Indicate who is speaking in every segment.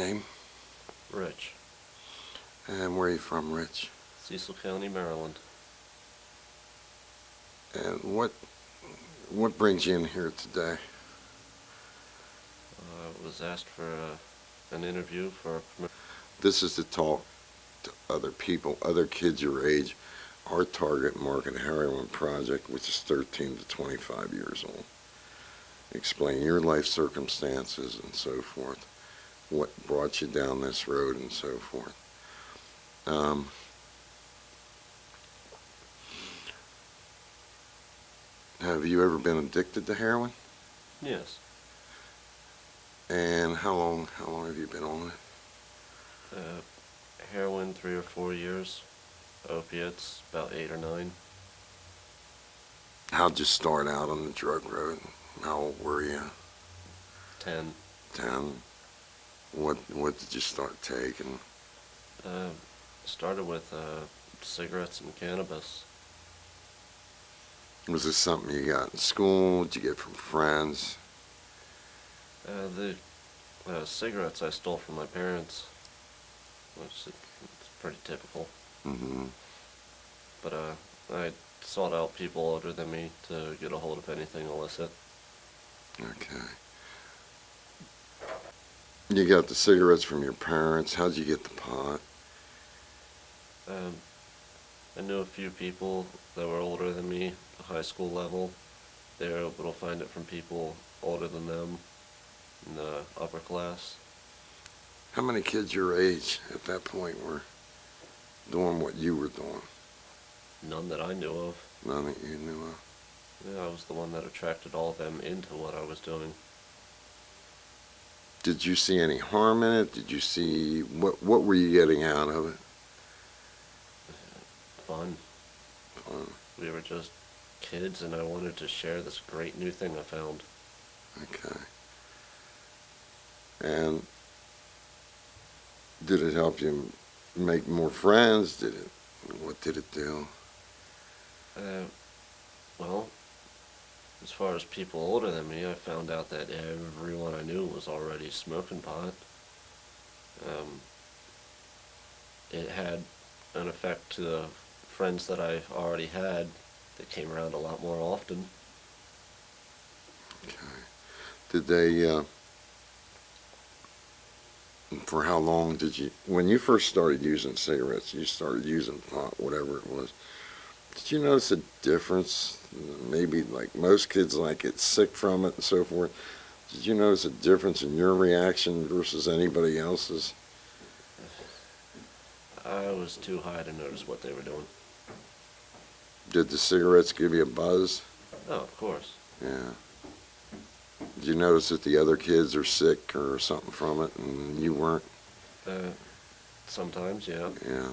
Speaker 1: name?
Speaker 2: Rich.
Speaker 1: And where are you from, Rich?
Speaker 2: Cecil County, Maryland.
Speaker 1: And what brings you in here today?
Speaker 2: I was asked for an interview for a
Speaker 1: This is to talk to other people, other kids your age. Our target market Heroin project, which is 13 to 25 years old. Explain your life circumstances and so forth. What brought you down this road and so forth. Have you ever been addicted to heroin?
Speaker 2: Yes.
Speaker 1: And how long have you been on it?
Speaker 2: Heroin 3 or 4 years. Opiates about 8 or 9.
Speaker 1: How'd you start out on the drug road? How old were you?
Speaker 2: 10.
Speaker 1: 10. What did you start taking?
Speaker 2: Started with cigarettes and cannabis.
Speaker 1: Was this something you got in school? Did you get from friends?
Speaker 2: The cigarettes I stole from my parents, which is pretty typical.
Speaker 1: Mm-hmm.
Speaker 2: But I sought out people older than me to get a hold of anything illicit.
Speaker 1: Okay. You got the cigarettes from your parents. How'd you get the pot?
Speaker 2: I knew a few people that were older than me, high school level. They were able to find it from people older than them in the upper class.
Speaker 1: How many kids your age at that point were doing what you were doing?
Speaker 2: None that I knew of.
Speaker 1: None that you knew of?
Speaker 2: Yeah, I was the one that attracted all of them into what I was doing.
Speaker 1: Did you see any harm in it? Did you see, what were you getting out of it?
Speaker 2: Fun.
Speaker 1: Fun.
Speaker 2: We were just kids, and I wanted to share this great new thing I found.
Speaker 1: Okay. And did it help you make more friends? What did it do?
Speaker 2: Well, as far as people older than me, I found out that everyone I knew was already smoking pot. It had an effect to the friends that I already had that came around a lot more often.
Speaker 1: Okay. Did they, for how long did you, when you first started using cigarettes, you started using pot, whatever it was, did you notice a difference? Maybe like most kids like get sick from it and so forth. Did you notice a difference in your reaction versus anybody else's?
Speaker 2: I was too high to notice what they were doing.
Speaker 1: Did the cigarettes give you a buzz?
Speaker 2: Oh, of course.
Speaker 1: Yeah. Did you notice that the other kids are sick or something from it and you weren't?
Speaker 2: Sometimes, yeah.
Speaker 1: Yeah.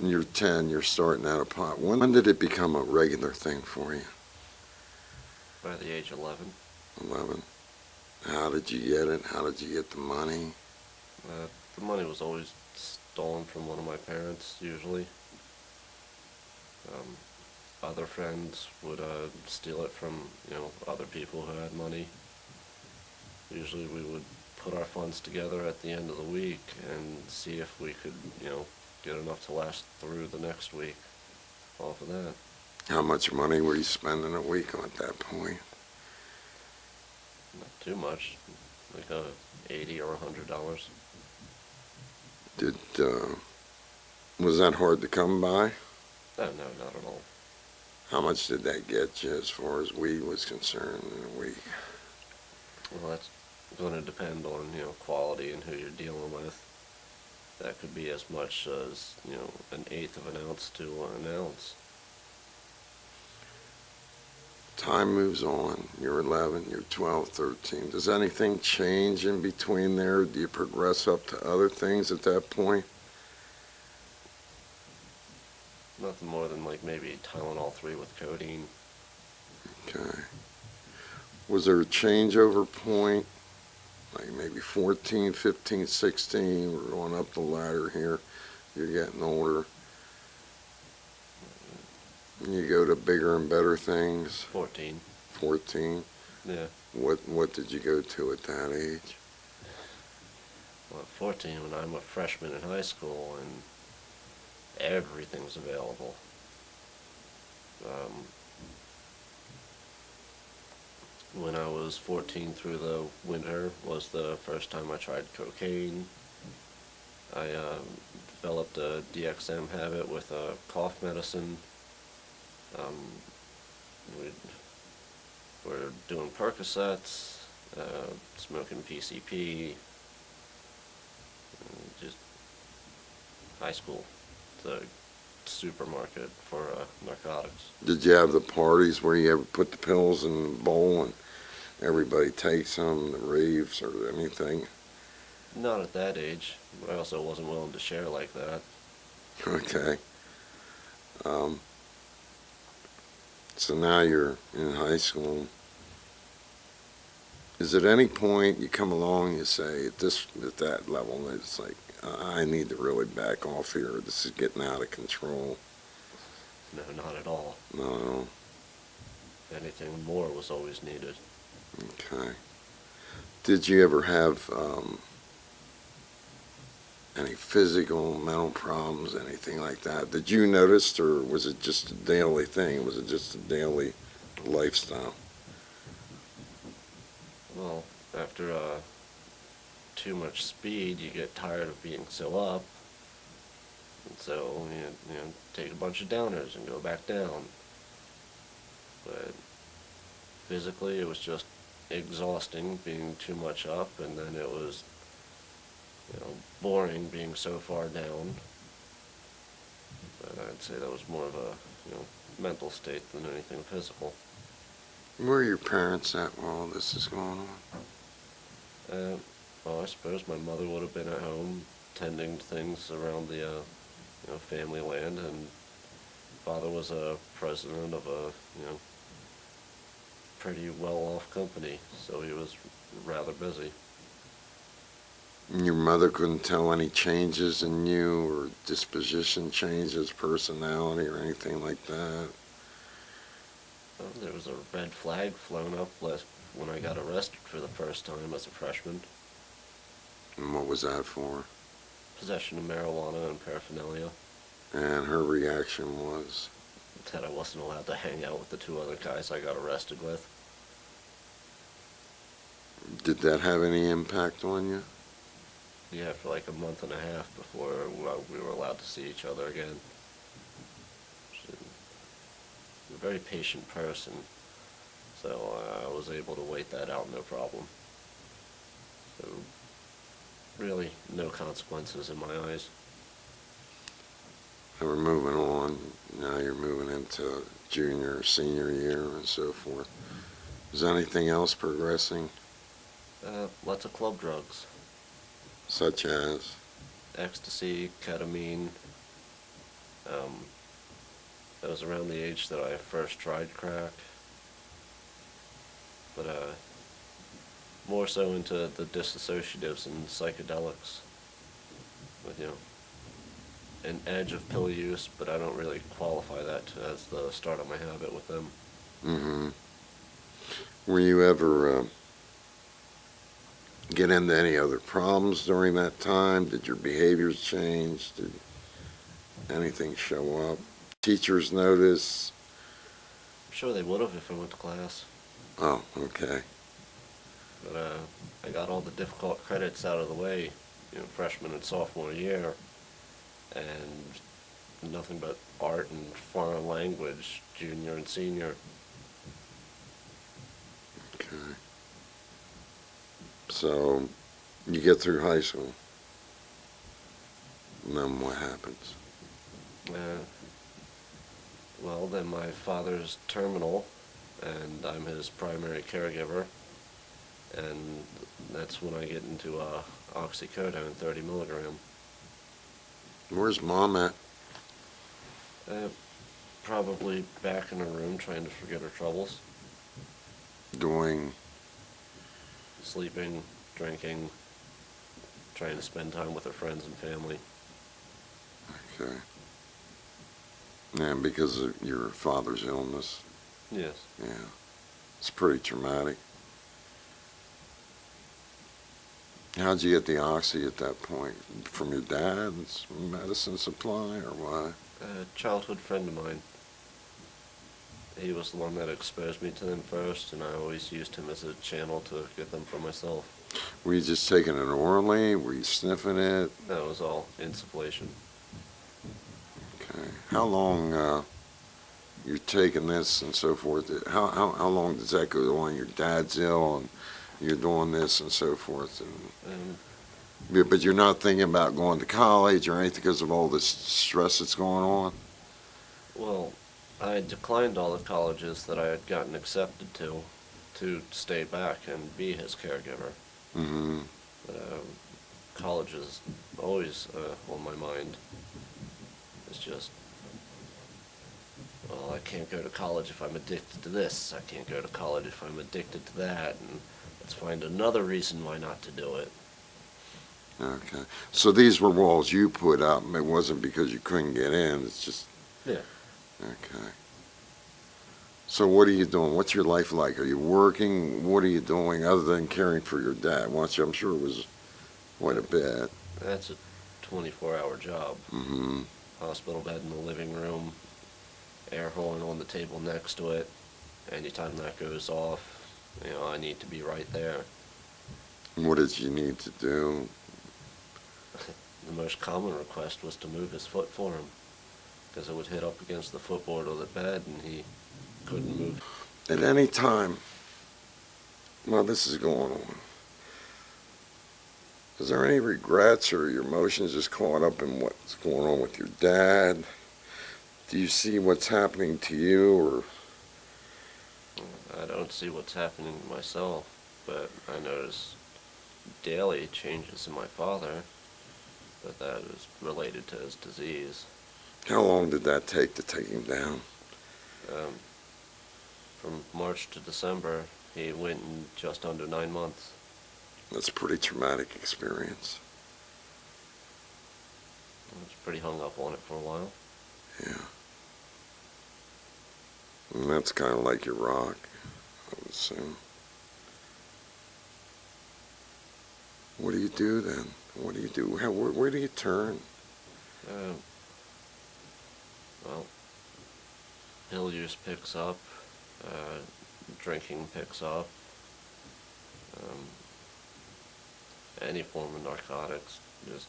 Speaker 1: You're 10, you're starting out a pot. When did it become a regular thing for you?
Speaker 2: By the age of 11.
Speaker 1: 11. How did you get it? How did you get the money?
Speaker 2: The money was always stolen from one of my parents, usually. Other friends would steal it from, other people who had money. Usually we would put our funds together at the end of the week and see if we could, get enough to last through the next week off of that.
Speaker 1: How much money were you spending a week at that point?
Speaker 2: Not too much, like $80 or $100.
Speaker 1: Was that hard to come by?
Speaker 2: No, not at all.
Speaker 1: How much did that get you as far as weed was concerned in a week?
Speaker 2: Well, that's going to depend on, quality and who you're dealing with. That could be as much as, 1/8 of an ounce to 1 ounce.
Speaker 1: Time moves on. You're 11, you're 12, 13. Does anything change in between there? Do you progress up to other things at that point?
Speaker 2: Nothing more than like maybe Tylenol 3 with codeine.
Speaker 1: Okay. Was there a changeover point? Like maybe 14, 15, 16, we're going up the ladder here. You're getting older. You go to bigger and better things.
Speaker 2: 14.
Speaker 1: 14.
Speaker 2: Yeah.
Speaker 1: What did you go to at that age?
Speaker 2: Well, at 14, when I'm a freshman in high school, and everything's available. Um, when I was 14 through the winter was the first time I tried cocaine. I developed a DXM habit with a cough medicine. Um, we were doing Percocets, smoking PCP, and just high school, the supermarket for narcotics.
Speaker 1: Did you have the parties where you ever put the pills in the bowl and everybody takes them, the raves or anything?
Speaker 2: Not at that age, but I also wasn't willing to share like that.
Speaker 1: Okay. Um, so now you're in high school. Is at any point you come along and you say at that level it's like I need to really back off here. This is getting out of control.
Speaker 2: No, not at all.
Speaker 1: No.
Speaker 2: Anything more was always needed.
Speaker 1: Okay. Did you ever have any physical, mental problems, anything like that? Did you notice, or was it just a daily thing? Was it just a daily lifestyle?
Speaker 2: Well, after too much speed, you get tired of being so up, and so you take a bunch of downers and go back down. But physically, it was just exhausting being too much up, and then it was boring being so far down. But I'd say that was more of a mental state than anything physical.
Speaker 1: Where are your parents at while all this is going on?
Speaker 2: Well, I suppose my mother would have been at home tending to things around the family land, and father was a president of a pretty well-off company, so he was rather busy.
Speaker 1: And your mother couldn't tell any changes in you, or disposition changes, personality, or anything like that?
Speaker 2: There was a red flag flown up when I got arrested for the first time as a freshman.
Speaker 1: And what was that for?
Speaker 2: Possession of marijuana and paraphernalia.
Speaker 1: And her reaction was?
Speaker 2: That I wasn't allowed to hang out with the two other guys I got arrested with.
Speaker 1: Did that have any impact on you?
Speaker 2: Yeah, for like a month and a half before we were allowed to see each other again. A very patient person, so I was able to wait that out no problem. So really no consequences in my eyes.
Speaker 1: And we're moving on. Now you're moving into junior, senior year, and so forth. Is anything else progressing?
Speaker 2: Lots of club drugs.
Speaker 1: Such as?
Speaker 2: Ecstasy, ketamine. That was around the age that I first tried crack. But more so into the dissociatives and psychedelics. With, an edge of pill use, but I don't really qualify that as the start of my habit with them.
Speaker 1: Mm-hmm. Were you ever get into any other problems during that time? Did your behaviors change? Did anything show up? Teachers notice?
Speaker 2: I'm sure they would have if I went to class.
Speaker 1: Oh, okay.
Speaker 2: But I got all the difficult credits out of the way, freshman and sophomore year, and nothing but art and foreign language, junior and senior.
Speaker 1: Okay. So, you get through high school, and then what happens?
Speaker 2: Well, then my father's terminal, and I'm his primary caregiver, and that's when I get into oxycodone 30 milligram.
Speaker 1: Where's Mom at?
Speaker 2: Probably back in her room trying to forget her troubles.
Speaker 1: Doing?
Speaker 2: Sleeping, drinking, trying to spend time with her friends and family.
Speaker 1: Okay. And because of your father's illness?
Speaker 2: Yes.
Speaker 1: Yeah. It's pretty traumatic. How'd you get the oxy at that point? From your dad's medicine supply or what?
Speaker 2: A childhood friend of mine. He was the one that exposed me to them first, and I always used him as a channel to get them for myself.
Speaker 1: Were you just taking it orally? Were you sniffing it?
Speaker 2: That was all insufflation.
Speaker 1: Okay. How long you're taking this and so forth? How long does that go on? Your dad's ill and you're doing this and so forth. But you're not thinking about going to college or anything because of all this stress that's going on?
Speaker 2: Well, I declined all the colleges that I had gotten accepted to stay back and be his caregiver.
Speaker 1: Mm-hmm.
Speaker 2: College is always on my mind. It's just, well, I can't go to college if I'm addicted to this. I can't go to college if I'm addicted to that. And let's find another reason why not to do it.
Speaker 1: Okay. So these were walls you put up. It wasn't because you couldn't get in. It's just...
Speaker 2: Yeah.
Speaker 1: Okay. So what are you doing? What's your life like? Are you working? What are you doing other than caring for your dad? I'm sure it was quite a bit.
Speaker 2: That's a 24-hour job.
Speaker 1: Mm-hmm.
Speaker 2: Hospital bed in the living room, air horn on the table next to it. Anytime that goes off, I need to be right there.
Speaker 1: What did you need to do?
Speaker 2: The most common request was to move his foot for him, because it would hit up against the footboard of the bed and he couldn't move.
Speaker 1: At any time while this is going on, is there any regrets or your emotions just caught up in what's going on with your dad? Do you see what's happening to you, or
Speaker 2: I don't see what's happening to myself, but I notice daily changes in my father, but that is related to his disease.
Speaker 1: how long did that take to take him down?
Speaker 2: From March to December, he went in just under 9 months.
Speaker 1: That's a pretty traumatic experience.
Speaker 2: I was pretty hung up on it for a while.
Speaker 1: Yeah. And that's kind of like your rock, I would assume. What do you do then? What do you do? Where do you turn?
Speaker 2: Well, pill use picks up, drinking picks up, any form of narcotics just,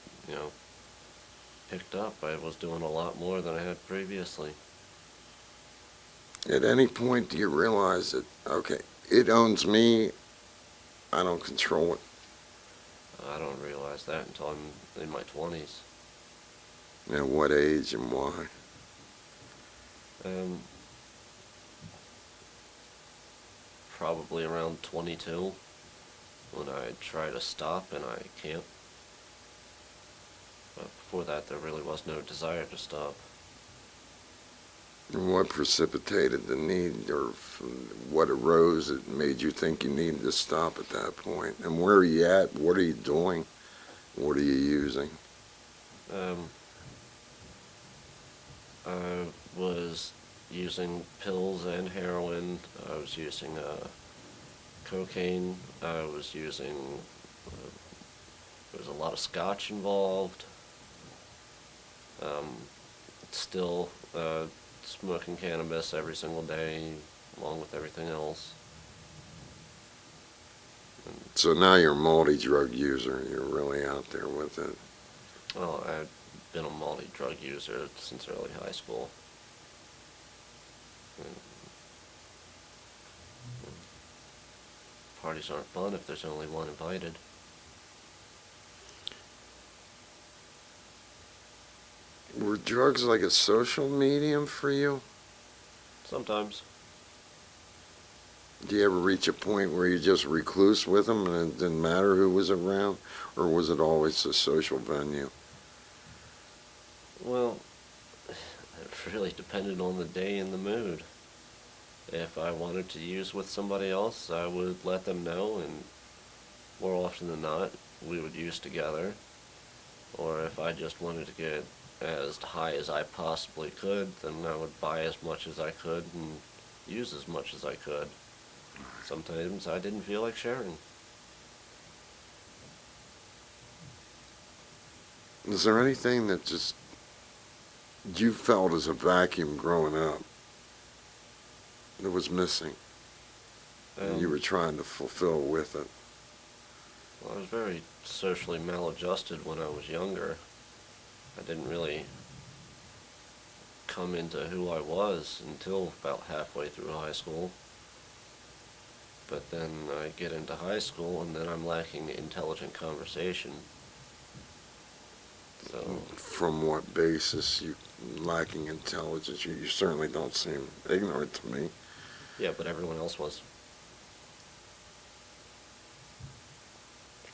Speaker 2: picked up. I was doing a lot more than I had previously.
Speaker 1: At any point do you realize that, okay, it owns me, I don't control it?
Speaker 2: I don't realize that until I'm in my 20s.
Speaker 1: At what age and why?
Speaker 2: Probably around 22, when I try to stop and I can't. But before that, there really was no desire to stop.
Speaker 1: And what precipitated the need, or what arose that made you think you needed to stop at that point? And where are you at? What are you doing? What are you using?
Speaker 2: I was using pills and heroin. I was using cocaine. I was using, there was a lot of scotch involved. Still smoking cannabis every single day, along with everything else.
Speaker 1: So now you're a multi-drug user. You're really out there with it.
Speaker 2: Well, I've been a multi-drug user since early high school. Parties aren't fun if there's only one invited.
Speaker 1: Were drugs like a social medium for you?
Speaker 2: Sometimes.
Speaker 1: Do you ever reach a point where you just recluse with them and it didn't matter who was around? Or was it always a social venue?
Speaker 2: Well, it really depended on the day and the mood. If I wanted to use with somebody else, I would let them know, and more often than not, we would use together. Or if I just wanted to get as high as I possibly could, then I would buy as much as I could and use as much as I could. Sometimes I didn't feel like sharing.
Speaker 1: Is there anything that just you felt as a vacuum growing up that was missing and you were trying to fulfill with it?
Speaker 2: Well, I was very socially maladjusted when I was younger. I didn't really come into who I was until about halfway through high school. But then I get into high school and then I'm lacking intelligent conversation. So,
Speaker 1: From what basis you lacking intelligence? You certainly don't seem ignorant to me.
Speaker 2: yeah, but everyone else was.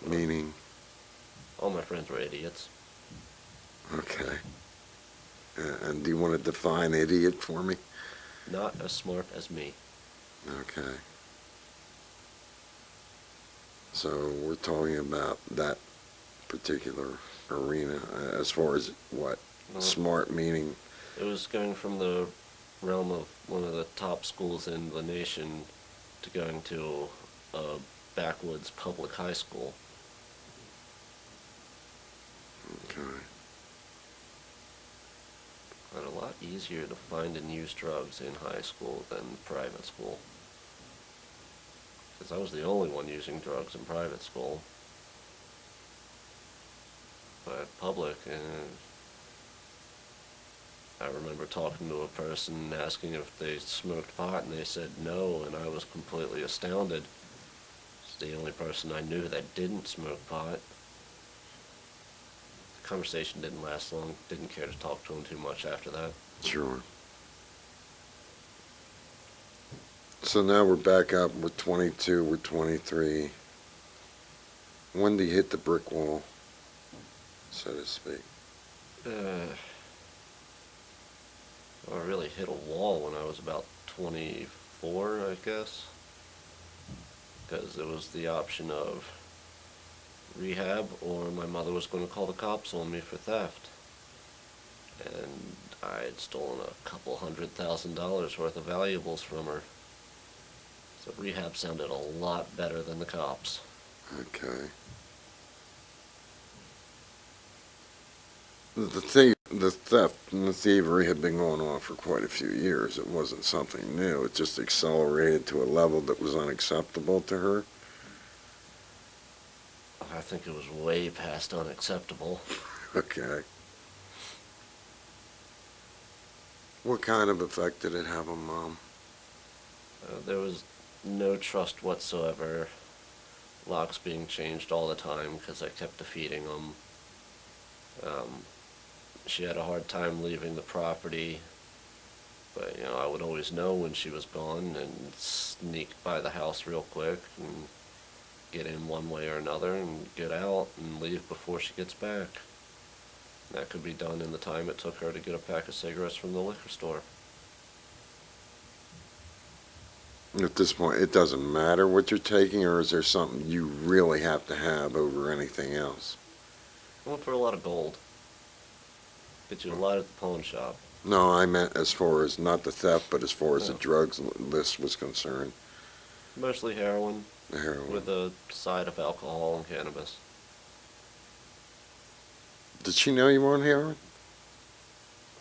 Speaker 1: Meaning,
Speaker 2: All my friends were idiots.
Speaker 1: okay. And do you want to define idiot for me?
Speaker 2: Not as smart as me.
Speaker 1: Okay. So we're talking about that particular arena as far as what?
Speaker 2: Well,
Speaker 1: Smart meaning?
Speaker 2: it was going from the realm of one of the top schools in the nation to going to a backwoods public high school.
Speaker 1: Okay.
Speaker 2: But a lot easier to find and use drugs in high school than private school. Because I was the only one using drugs in private school. But public, I remember talking to a person asking if they smoked pot, and they said no, and I was completely astounded. It's the only person I knew that didn't smoke pot. The conversation didn't last long. Didn't care to talk to him too much after that.
Speaker 1: Sure. So now we're back up. We're 22. We're 23. When do you hit the brick wall, so to speak?
Speaker 2: I really hit a wall when I was about 24, I guess. Because there was the option of rehab or my mother was going to call the cops on me for theft. And I had stolen a couple $100,000 worth of valuables from her. So rehab sounded a lot better than the cops.
Speaker 1: Okay. The theft and the thievery had been going on for quite a few years. It wasn't something new. It just accelerated to a level that was unacceptable to her.
Speaker 2: I think it was way past unacceptable.
Speaker 1: Okay. What kind of effect did it have on Mom?
Speaker 2: There was no trust whatsoever. Locks being changed all the time because I kept defeating them. She had a hard time leaving the property, but I would always know when she was gone and sneak by the house real quick and get in one way or another and get out and leave before she gets back. That could be done in the time it took her to get a pack of cigarettes from the liquor store.
Speaker 1: At this point, it doesn't matter what you're taking, or is there something you really have to have over anything else?
Speaker 2: I went for a lot of gold. Get you a lot at the pawn shop.
Speaker 1: No, I meant as far as not the theft, but as far as the
Speaker 2: No.
Speaker 1: drugs list was concerned.
Speaker 2: Mostly heroin
Speaker 1: The heroin.
Speaker 2: with a side of alcohol and cannabis.
Speaker 1: Did she know you were on heroin?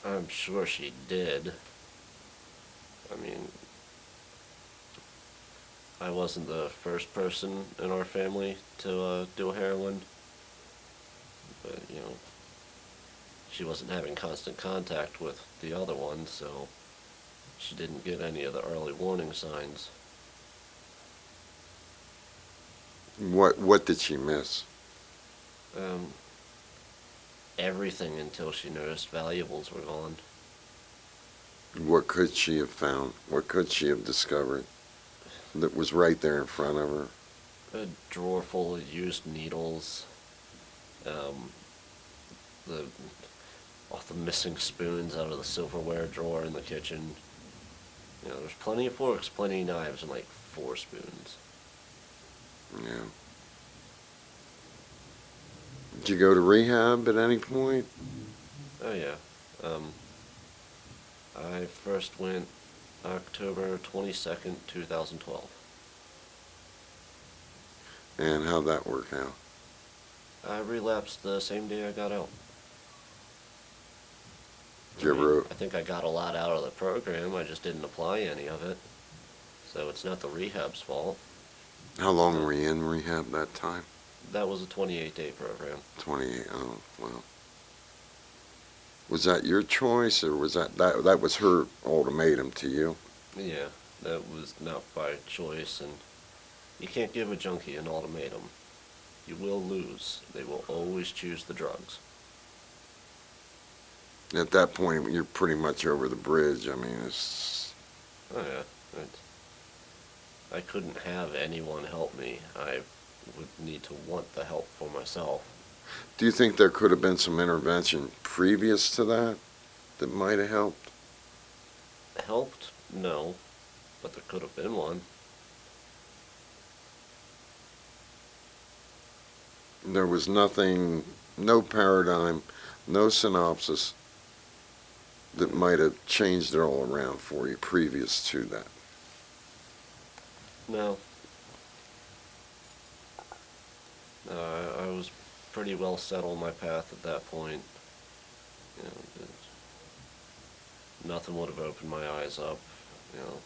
Speaker 2: I'm sure she did. I mean, I wasn't the first person in our family to do heroin, but she wasn't having constant contact with the other one, so she didn't get any of the early warning signs.
Speaker 1: What did she miss?
Speaker 2: Everything until she noticed valuables were gone.
Speaker 1: What could she have found? What could she have discovered that was right there in front of her?
Speaker 2: A drawer full of used needles, the all the missing spoons out of the silverware drawer in the kitchen. There's plenty of forks, plenty of knives, and like 4 spoons.
Speaker 1: Yeah. Did you go to rehab at any point?
Speaker 2: Oh yeah. I first went October 22nd, 2012.
Speaker 1: And how'd that work out?
Speaker 2: I relapsed the same day I got out.
Speaker 1: Did you ever,
Speaker 2: I think I got a lot out of the program. I just didn't apply any of it. So it's not the rehab's fault.
Speaker 1: how long
Speaker 2: Uh,
Speaker 1: were you in rehab that time?
Speaker 2: that was a 28-day program.
Speaker 1: 28, oh, well. Was that your choice, or was that was her ultimatum to you?
Speaker 2: Yeah, that was not by choice, and you can't give a junkie an ultimatum. You will lose. They will always choose the drugs.
Speaker 1: At that point, you're pretty much over the bridge. I mean, it's,
Speaker 2: Oh yeah, I couldn't have anyone help me. I would need to want the help for myself.
Speaker 1: do you think there could have been some intervention previous to that that might have helped?
Speaker 2: Helped? No, but there could have been one.
Speaker 1: There was nothing, no paradigm, no synopsis that might have changed it all around for you previous to that.
Speaker 2: No. I was pretty well set on my path at that point. You know, nothing would have opened my eyes up. You know,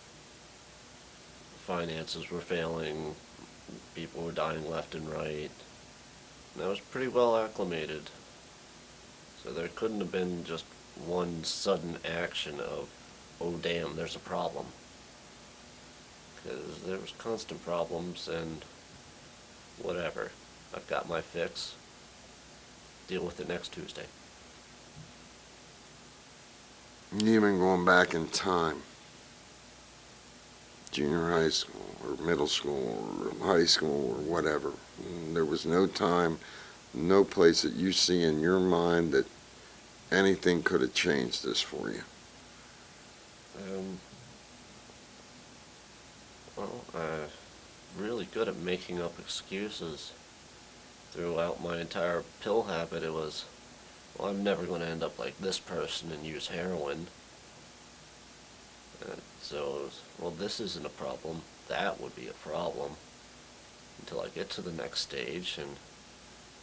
Speaker 2: finances were failing, people were dying left and right. And I was pretty well acclimated. So there couldn't have been just one sudden action of, oh damn, there's a problem. Because there was constant problems and whatever. I've got my fix. Deal with it next Tuesday.
Speaker 1: Even going back in time, junior high school or middle school or high school or whatever, there was no time, no place that you see in your mind that anything could have changed this for you.
Speaker 2: Um, well, I'm really good at making up excuses. Throughout my entire pill habit, it was, well, I'm never going to end up like this person and use heroin. So it was, well, this isn't a problem. That would be a problem. Until I get to the next stage and,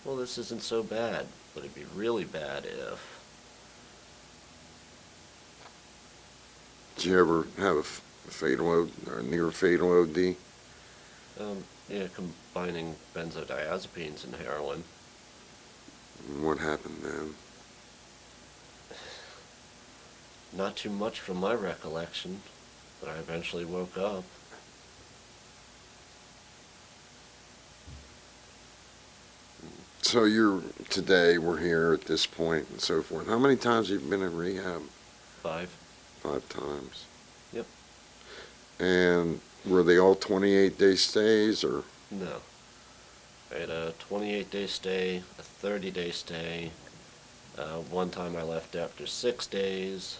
Speaker 2: well, this isn't so bad, but it'd be really bad if.
Speaker 1: Did you ever have a fatal or near fatal OD?
Speaker 2: Yeah, combining benzodiazepines and heroin.
Speaker 1: What happened then?
Speaker 2: Not too much from my recollection, but I eventually woke up.
Speaker 1: So you're today, we're here at this point and so forth. How many times have you been in rehab?
Speaker 2: 5.
Speaker 1: 5 times.
Speaker 2: Yep.
Speaker 1: And were they all 28-day stays, or?
Speaker 2: No. I had a 28-day stay, a 30-day stay. One time I left after 6 days.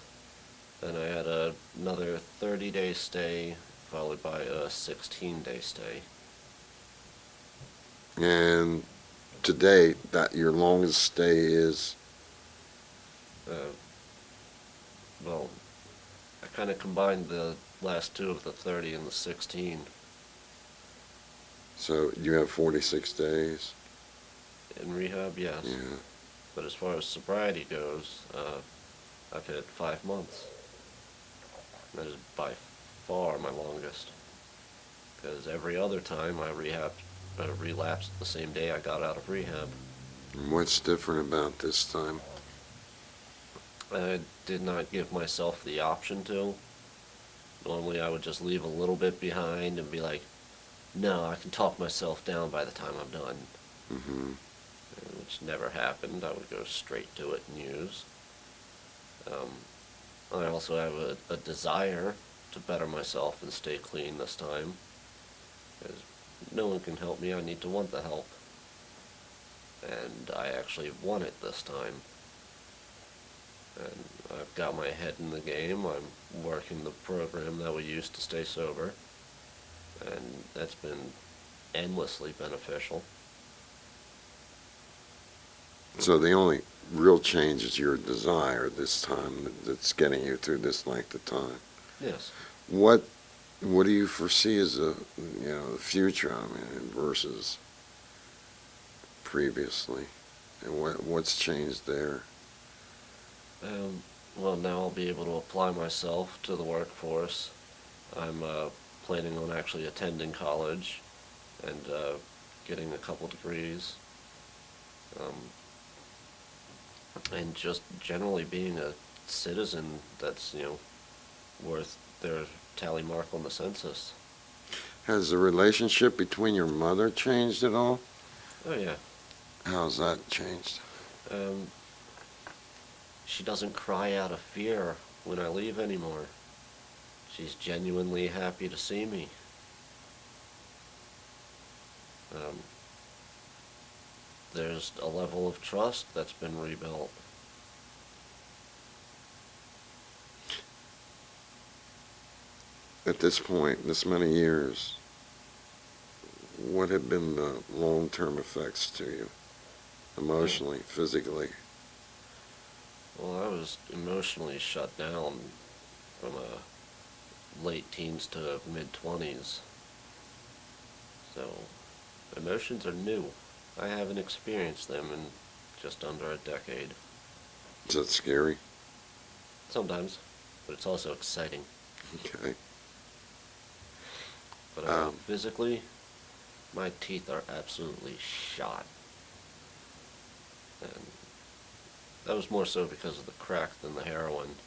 Speaker 2: Then I had another 30-day stay, followed by a 16-day stay.
Speaker 1: And today, that your longest stay is?
Speaker 2: Uh, well, I kind of combined the last two of the 30 and the 16.
Speaker 1: So you have 46 days?
Speaker 2: In rehab, yes.
Speaker 1: Yeah.
Speaker 2: But as far as sobriety goes, I've hit 5 months. That is by far my longest. Because every other time I relapsed the same day I got out of rehab.
Speaker 1: And what's different about this time?
Speaker 2: I did not give myself the option to. Normally I would just leave a little bit behind and be like, no, I can talk myself down by the time I'm done.
Speaker 1: Mm-hmm.
Speaker 2: Which never happened. I would go straight to it and use. I also have a desire to better myself and stay clean this time. Because no one can help me, I need to want the help. And I actually want it this time. And I've got my head in the game, I'm working the program that we use to stay sober. And that's been endlessly beneficial.
Speaker 1: So the only real change is your desire this time that's getting you through this length of time.
Speaker 2: Yes.
Speaker 1: What do you foresee as the future? I mean, versus previously, and what's changed there?
Speaker 2: Well, now I'll be able to apply myself to the workforce. I'm planning on actually attending college and getting a couple degrees, um, and just generally being a citizen that's, worth their tally mark on the census.
Speaker 1: Has the relationship between your mother changed at all?
Speaker 2: Oh, yeah.
Speaker 1: How's that changed?
Speaker 2: Um, she doesn't cry out of fear when I leave anymore. She's genuinely happy to see me. Um, there's a level of trust that's been rebuilt.
Speaker 1: At this point, this many years, what have been the long-term effects to you?
Speaker 2: Oh,
Speaker 1: Emotionally, physically?
Speaker 2: well, I was emotionally shut down from late teens to mid 20s. So, emotions are new. I haven't experienced them in just under a decade.
Speaker 1: Is that scary?
Speaker 2: Sometimes, but it's also exciting.
Speaker 1: Okay.
Speaker 2: But
Speaker 1: Um,
Speaker 2: physically, my teeth are absolutely shot. And that was more so because of the crack than the heroin.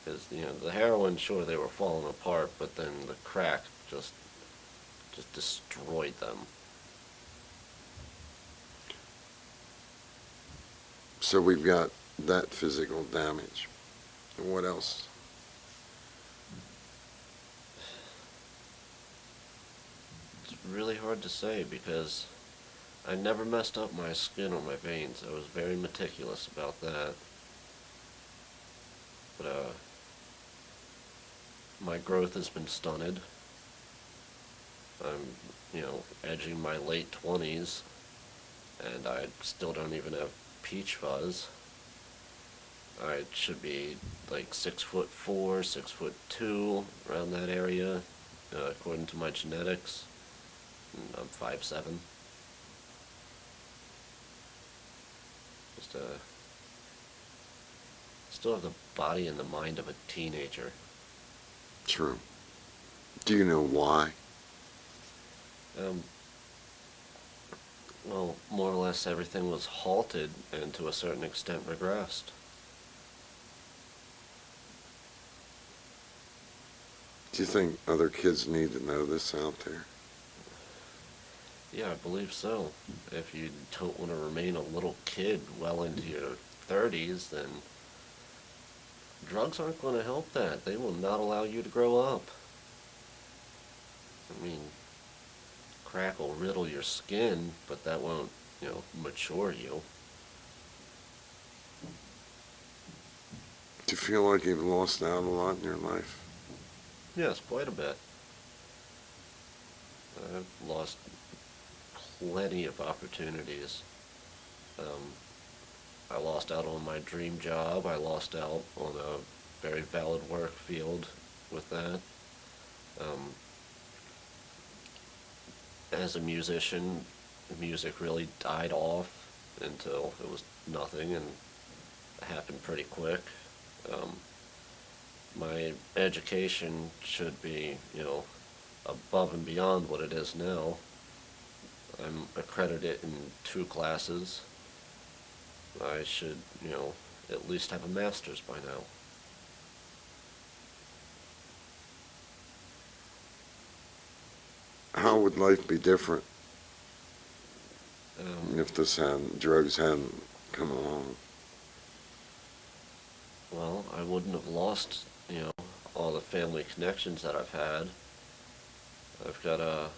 Speaker 2: Because, the heroin, sure, they were falling apart, but then the crack just destroyed them.
Speaker 1: so we've got that physical damage. What else?
Speaker 2: It's really hard to say because I never messed up my skin or my veins. I was very meticulous about that. But my growth has been stunted. I'm, edging my late 20s, and I still don't even have peach fuzz. I should be like 6'4", 6'2", around that area, according to my genetics. And I'm 5'7". Just still have the body and the mind of a teenager.
Speaker 1: True. Do you know why?
Speaker 2: Um, well, more or less everything was halted and to a certain extent regressed.
Speaker 1: Do you think other kids need to know this out there?
Speaker 2: Yeah, I believe so. If you don't want to remain a little kid well into your 30s, then drugs aren't going to help that. They will not allow you to grow up. I mean, crack will riddle your skin, but that won't, mature you.
Speaker 1: Do you feel like you've lost out a lot in your life?
Speaker 2: Yes, quite a bit. I've lost plenty of opportunities. Um, I lost out on my dream job. I lost out on a very valid work field with that. Um, as a musician, music really died off until it was nothing, and it happened pretty quick. Um, my education should be, above and beyond what it is now. I'm accredited in 2 classes. I should, at least have a master's by now.
Speaker 1: How would life be different
Speaker 2: Um,
Speaker 1: if drugs hadn't come along?
Speaker 2: well, I wouldn't have lost, all the family connections that I've had. I've got a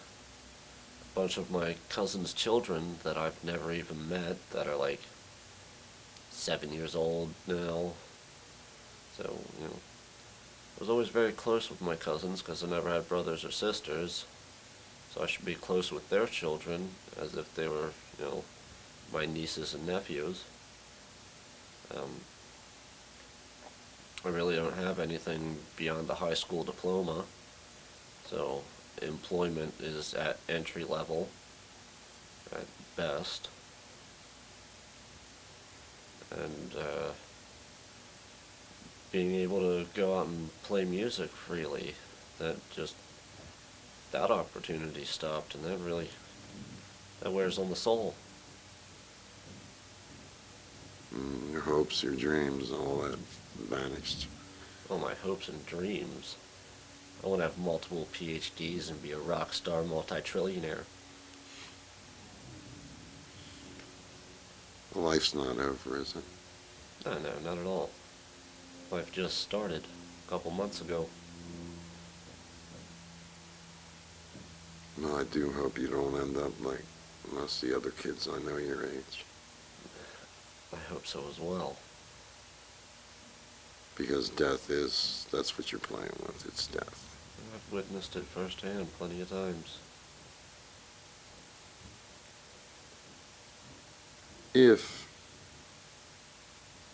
Speaker 2: bunch of my cousin's children that I've never even met that are like 7 years old now. So, I was always very close with my cousins because I never had brothers or sisters. So I should be close with their children as if they were, my nieces and nephews. Um, I really don't have anything beyond a high school diploma. So employment is at entry level at best. And being able to go out and play music freely, that opportunity stopped, and that wears on the soul.
Speaker 1: Your hopes, your dreams, all that vanished.
Speaker 2: All my hopes and dreams. I want to have multiple PhDs and be a rock star multi-trillionaire.
Speaker 1: Life's not over, is it?
Speaker 2: No, not at all. Life just started a couple months ago.
Speaker 1: No, I do hope you don't end up like most of the other kids I know your age.
Speaker 2: I hope so as well.
Speaker 1: Because that's what you're playing with, it's death.
Speaker 2: I've witnessed it firsthand plenty of times.
Speaker 1: If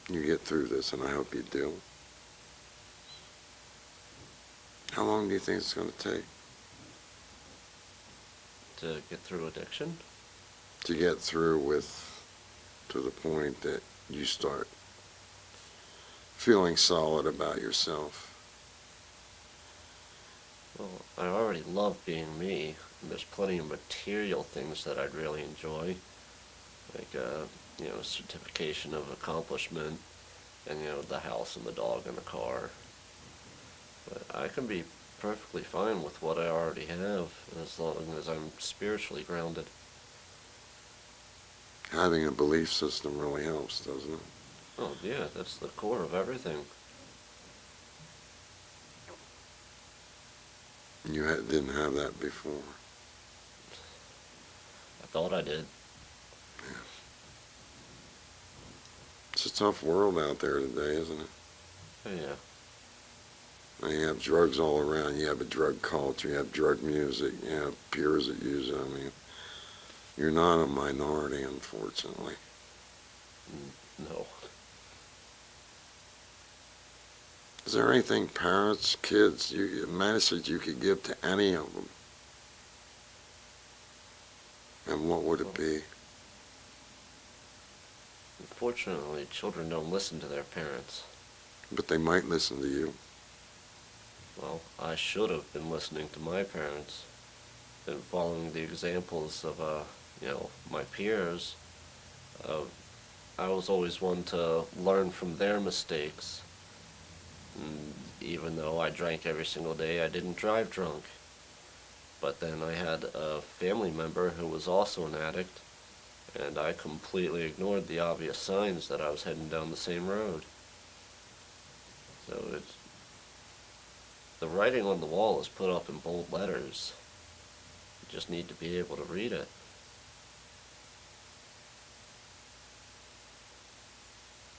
Speaker 1: you get through this, and I hope you do, how long do you think it's going to take?
Speaker 2: To get through addiction?
Speaker 1: To get through to the point that you start feeling solid about yourself.
Speaker 2: Well, I already love being me, and there's plenty of material things that I'd really enjoy, like certification of accomplishment, and the house and the dog and the car. But I can be perfectly fine with what I already have, as long as I'm spiritually grounded.
Speaker 1: Having a belief system really helps, doesn't it?
Speaker 2: Oh yeah, that's the core of everything.
Speaker 1: You didn't have that before.
Speaker 2: I thought I did.
Speaker 1: Yeah. It's a tough world out there today, isn't it?
Speaker 2: Oh yeah.
Speaker 1: And you have drugs all around. You have a drug culture. You have drug music. You have peers that use it. I mean, you're not a minority, unfortunately.
Speaker 2: No.
Speaker 1: Is there anything parents, kids, a message you could give to any of them? And what would it be?
Speaker 2: Unfortunately, children don't listen to their parents.
Speaker 1: But they might listen to you.
Speaker 2: Well, I should have been listening to my parents and following the examples of, my peers. I was always one to learn from their mistakes. And even though I drank every single day, I didn't drive drunk. But then I had a family member who was also an addict, and I completely ignored the obvious signs that I was heading down the same road. So the writing on the wall is put up in bold letters. You just need to be able to read it.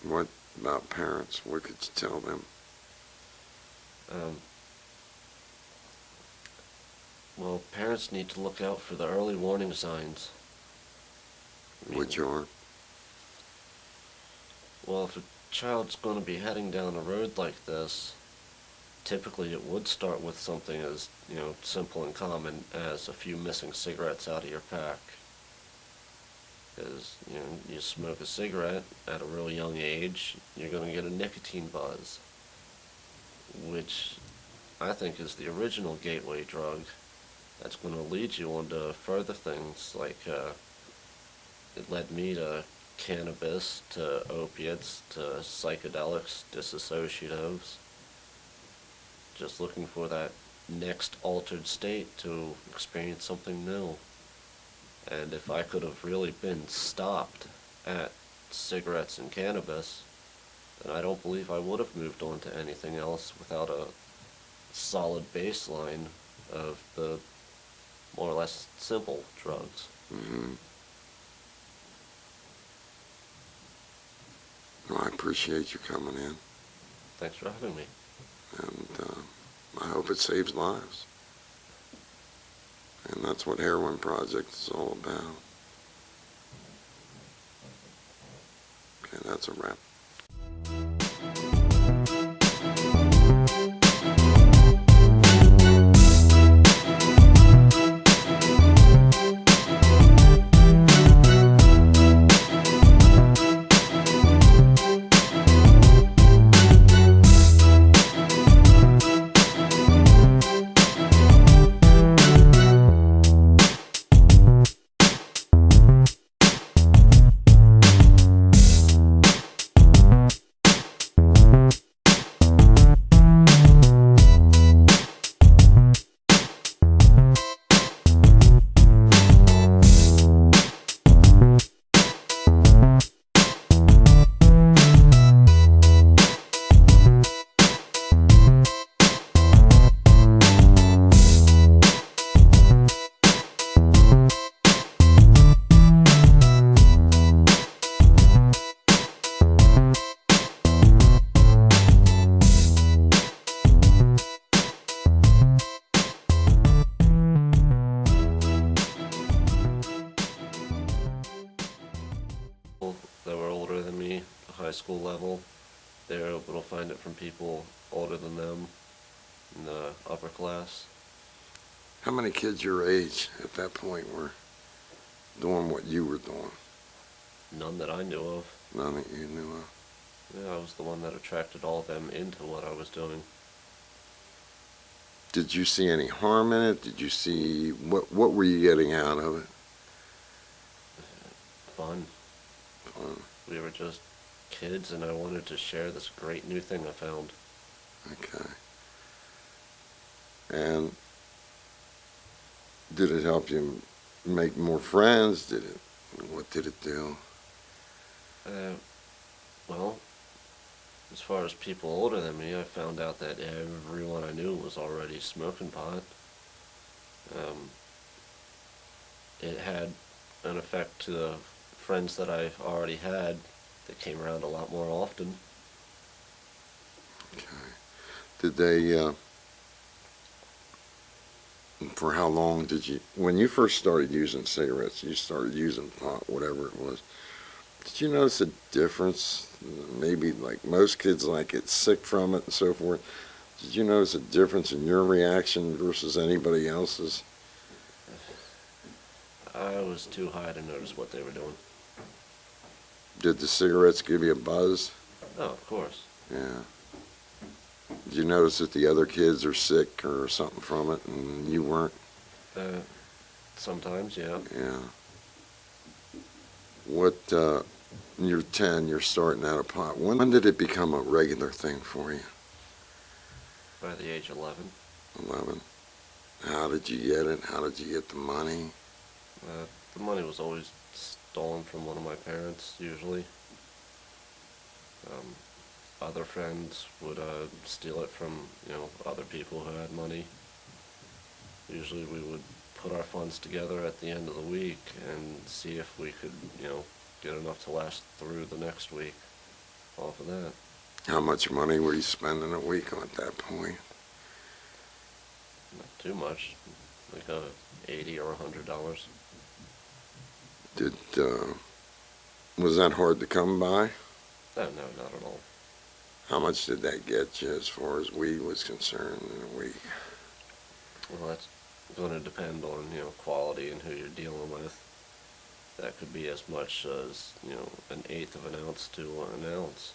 Speaker 1: What about parents? What could you tell them?
Speaker 2: Well, parents need to look out for the early warning signs.
Speaker 1: Which are?
Speaker 2: Well, if a child's going to be heading down a road like this, typically it would start with something as, simple and common as a few missing cigarettes out of your pack. Because, you smoke a cigarette at a real young age, you're going to get a nicotine buzz, which I think is the original gateway drug that's going to lead you on to further things, like it led me to cannabis, to opiates, to psychedelics, dissociatives, just looking for that next altered state to experience something new. And if I could have really been stopped at cigarettes and cannabis, then I don't believe I would have moved on to anything else without a solid baseline of the more or less simple drugs.
Speaker 1: Mm-hmm. Well, I appreciate you coming in.
Speaker 2: Thanks for having me.
Speaker 1: And I hope it saves lives. And that's what Heroin Project is all about. Okay, that's a wrap.
Speaker 2: me, high school level, they're able to find it from people older than them in the upper class.
Speaker 1: How many kids your age at that point were doing what you were doing?
Speaker 2: None that I knew of.
Speaker 1: None that you knew of?
Speaker 2: Yeah, I was the one that attracted all of them into what I was doing.
Speaker 1: Did you see any harm in it? Did you see, what were you getting out of it?
Speaker 2: Fun.
Speaker 1: Fun.
Speaker 2: We were just kids, and I wanted to share this great new thing I found.
Speaker 1: Okay. And did it help you make more friends? What did it do?
Speaker 2: Well, as far as people older than me, I found out that everyone I knew was already smoking pot. It had an effect to the friends that I already had that came around a lot more often.
Speaker 1: Okay. Did they, for how long did you, when you first started using cigarettes, you started using pot, whatever it was, did you notice a difference? Maybe like most kids like get sick from it and so forth. Did you notice a difference in your reaction versus anybody else's?
Speaker 2: I was too high to notice what they were doing.
Speaker 1: Did the cigarettes give you a buzz?
Speaker 2: Oh, of course.
Speaker 1: Yeah. Did you notice that the other kids are sick or something from it and you weren't?
Speaker 2: Sometimes, yeah.
Speaker 1: Yeah. You're 10, you're starting out a pot. When did it become a regular thing for you?
Speaker 2: By the age of 11.
Speaker 1: 11. How did you get it? How did you get the money?
Speaker 2: The money was always stolen from one of my parents, usually. Other friends would steal it from, other people who had money. Usually we would put our funds together at the end of the week and see if we could, get enough to last through the next week off of that.
Speaker 1: How much money were you spending a week at that point?
Speaker 2: Not too much, like $80 or $100.
Speaker 1: Was that hard to come by?
Speaker 2: No, not at all.
Speaker 1: How much did that get you as far as weed was concerned in a week?
Speaker 2: Well, that's going to depend on, quality and who you're dealing with. That could be as much as, an eighth of an ounce to an ounce.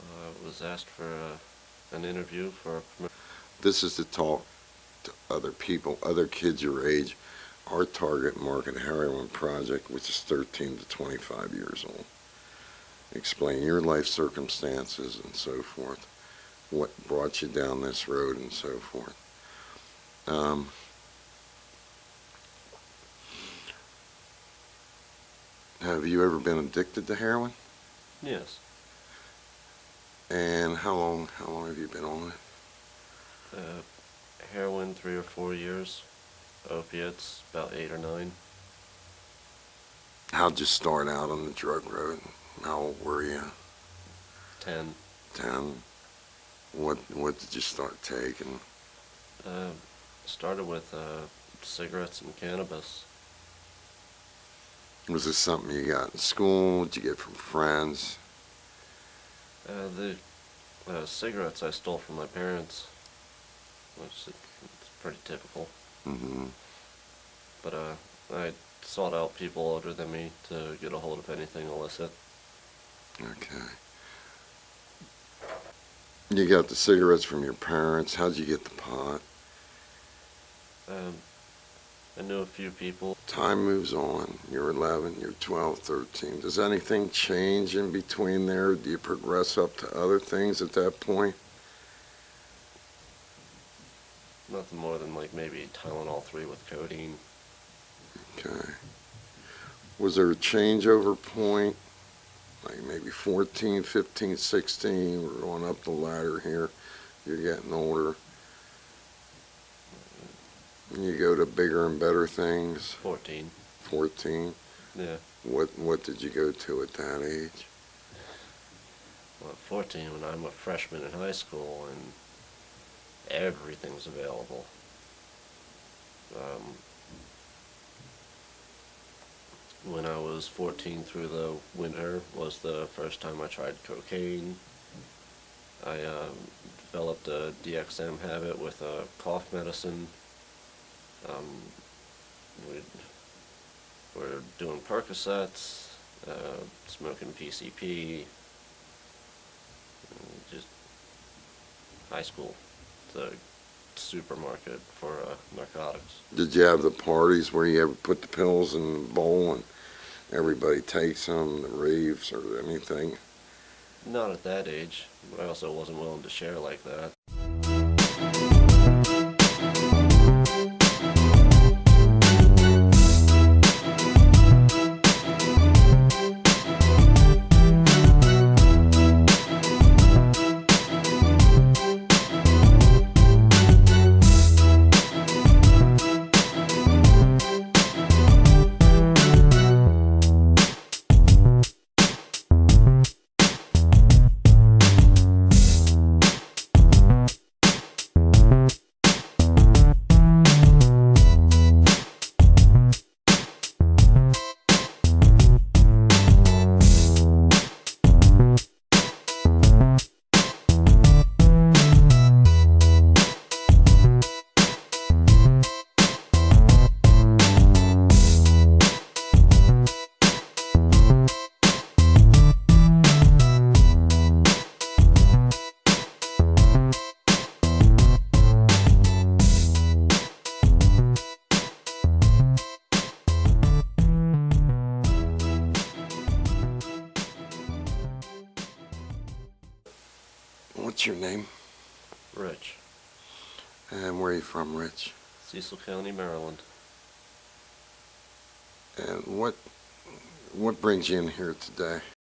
Speaker 2: I was asked for an interview for a
Speaker 1: This is to talk to other people, other kids your age. Our target market Heroin project, which is 13 to 25 years old. Explain your life circumstances and so forth. What brought you down this road and so forth. Have you ever been addicted to heroin?
Speaker 2: Yes.
Speaker 1: And how long have you been on it?
Speaker 2: Heroin 3 or 4 years. Opiates about 8 or 9.
Speaker 1: How'd you start out on the drug road? How old were you?
Speaker 2: 10.
Speaker 1: 10. What did you start taking?
Speaker 2: Started with cigarettes and cannabis.
Speaker 1: Was this something you got in school? Did you get from friends?
Speaker 2: The cigarettes I stole from my parents, which is pretty typical.
Speaker 1: Mm-hmm.
Speaker 2: But I sought out people older than me to get a hold of anything illicit.
Speaker 1: Okay. You got the cigarettes from your parents. How'd you get the pot?
Speaker 2: I knew a few people.
Speaker 1: Time moves on. You're 11, you're 12, 13. Does anything change in between there? Do you progress up to other things at that point?
Speaker 2: Nothing more than like maybe Tylenol 3 with codeine.
Speaker 1: Okay. Was there a changeover point? Like maybe 14, 15, 16, we're going up the ladder here. You're getting older. And you go to bigger and better things.
Speaker 2: 14.
Speaker 1: 14.
Speaker 2: Yeah.
Speaker 1: What did you go to at that age?
Speaker 2: Well, at 14, when I'm a freshman in high school and everything's available. when I was 14 through the winter was the first time I tried cocaine. I developed a DXM habit with a cough medicine. Um, we were doing Percocets, smoking PCP, just high school, the supermarket for narcotics.
Speaker 1: Did you have the parties where you ever put the pills in the bowl and everybody takes them, the raves or anything?
Speaker 2: Not at that age, but I also wasn't willing to share like that.
Speaker 1: What's your name?
Speaker 2: Rich.
Speaker 1: And where are you from, Rich?
Speaker 2: Cecil County, Maryland.
Speaker 1: And what brings you in here today?